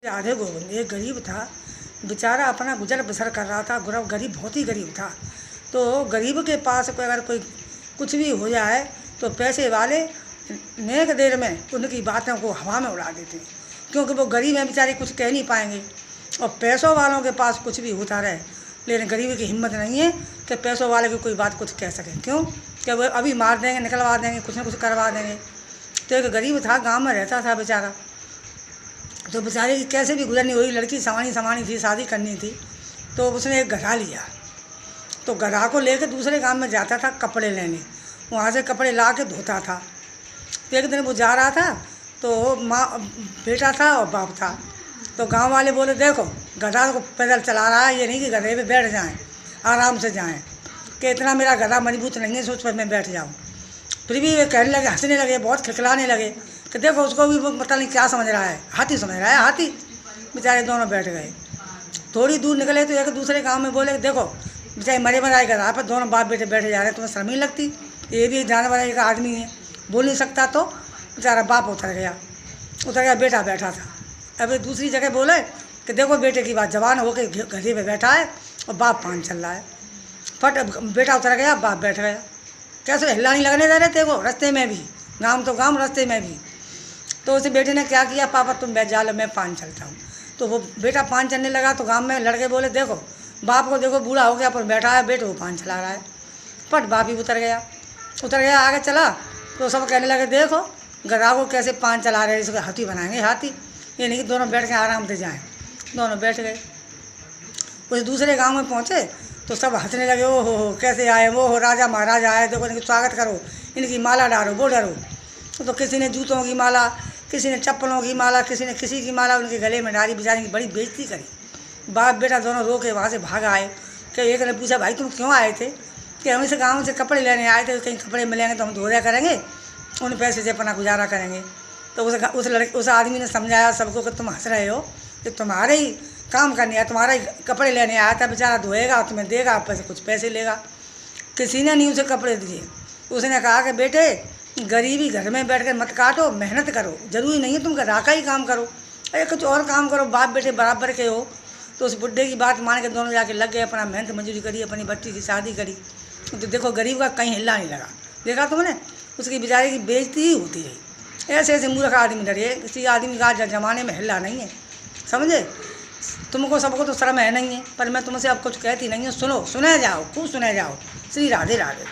राधे गोविंद एक गरीब था, बेचारा अपना गुजर बसर कर रहा था। गरीब बहुत ही गरीब था। तो गरीब के पास अगर कोई कुछ भी हो जाए तो पैसे वाले नेक देर में उनकी बातों को हवा में उड़ा देते हैं, क्योंकि वो गरीब हैं, बेचारे कुछ कह नहीं पाएंगे। और पैसों वालों के पास कुछ भी होता रहे, लेकिन गरीब की हिम्मत नहीं है कि पैसों वाले की कोई बात कुछ कह सकें। क्यों कि वो अभी मार देंगे, निकलवा देंगे, कुछ ना कुछ करवा देंगे। तो एक गरीब था, गाँव में रहता था बेचारा। तो बेचारे की कैसे भी गुजरनी हुई, लड़की समानी थी, शादी करनी थी। तो उसने एक गधा लिया। तो गधा को लेकर दूसरे गांव में जाता था कपड़े लेने, वहाँ से कपड़े ला के धोता था। तो एक दिन वो जा रहा था, तो माँ बेटा था और बाप था। तो गांव वाले बोले, देखो गधा को पैदल चला रहा है, ये नहीं कि गधे पे बैठ जाएं, आराम से जाएं, कि इतना मेरा गधा मजबूत नहीं है सोच पर मैं बैठ जाऊँ। फिर भी वे कहने लगे, हंसने लगे, बहुत खिलखिलाने लगे कि देखो उसको भी वो पता नहीं क्या समझ रहा है, हाथी समझ रहा है, हाथी। बेचारे दोनों बैठ गए। थोड़ी दूर निकले तो एक दूसरे गांव में बोले, देखो बेचारे मरे मराए गधा पर दोनों बाप बेटे बैठे जा रहे हैं, तुम्हें शर्म नहीं लगती? ये भी जानवर एक आदमी है, बोल नहीं सकता। तो बेचारा बाप उतर गया, बेटा बैठा था। अब दूसरी जगह बोले कि देखो बेटे की बात, जवान होकर गधे पे बैठा है और बाप पान चल रहा है। फट बेटा उतर गया, बाप बैठ गया। कैसे हिला नहीं लगने दे रहे थे वो, रास्ते में भी, गाँव तो गाँव, रास्ते में भी। तो उस बेटे ने क्या किया, पापा तुम बैठ जा लो, मैं पान चलता हूँ। तो वो बेटा पान चलने लगा। तो गांव में लड़के बोले, देखो बाप को देखो, बूढ़ा हो गया पर बैठा है, बेटे वो पान चला रहा है। पट बाप ही उतर गया, आगे चला। तो सब कहने लगे, देखो गधा को कैसे पान चला रहे हैं, इसको हाथी बनाएंगे, हाथी। ये नहीं कि दोनों बैठ के आराम से जाएँ। दोनों बैठ गए। उस दूसरे गाँव में पहुँचे तो सब हंसने लगे, ओ हो कैसे आए, वो हो राजा महाराजा आए, देखो इनकी स्वागत करो, इनकी माला डालो, वो डरो। तो किसी ने जूतों की माला, किसी ने चप्पलों की माला, किसी ने किसी की माला उनके गले में डाली। बेचारी की बड़ी बेइज्जती करी। बाप बेटा दोनों रो के वहाँ से भाग आए। कि एक ने पूछा, भाई तुम क्यों आए थे? कि हम इस गाँव से कपड़े लेने आए थे, कहीं कपड़े मिलेंगे तो हम धो दिया करेंगे, उन पैसे से अपना गुजारा करेंगे। तो उस आदमी ने समझाया सबको कि तुम हंस रहे हो, कि तुम्हारे ही काम करने आया, तुम्हारा ही कपड़े लेने आया था, बेचारा धोएगा, तुम्हें देगा, पैसे कुछ पैसे लेगा। किसी ने नहीं उसे कपड़े दिए। उसने कहा कि बेटे गरीबी घर में बैठ कर मत काटो, मेहनत करो, जरूरी नहीं है तुम गधा का ही काम करो, अरे कुछ और काम करो, बाप बेटे बराबर के हो। तो उस बुढ़े की बात मान के दोनों जाके लग गए, अपना मेहनत मजदूरी करी, अपनी बच्ची की शादी करी। तो देखो गरीब का कहीं हिला नहीं लगा। देखा तुमने, उसकी बेचारे की बेइज्जती ही होती रही। ऐसे ऐसे मूर्ख आदमी डरे, किसी आदमी का जमाने में हिला नहीं है, समझे? तुमको सबको तो शर्म है नहीं है, पर मैं तुमसे अब कुछ कहती नहीं हूँ, सुनो, सुने जाओ, खूब सुने जाओ। श्री राधे राधे।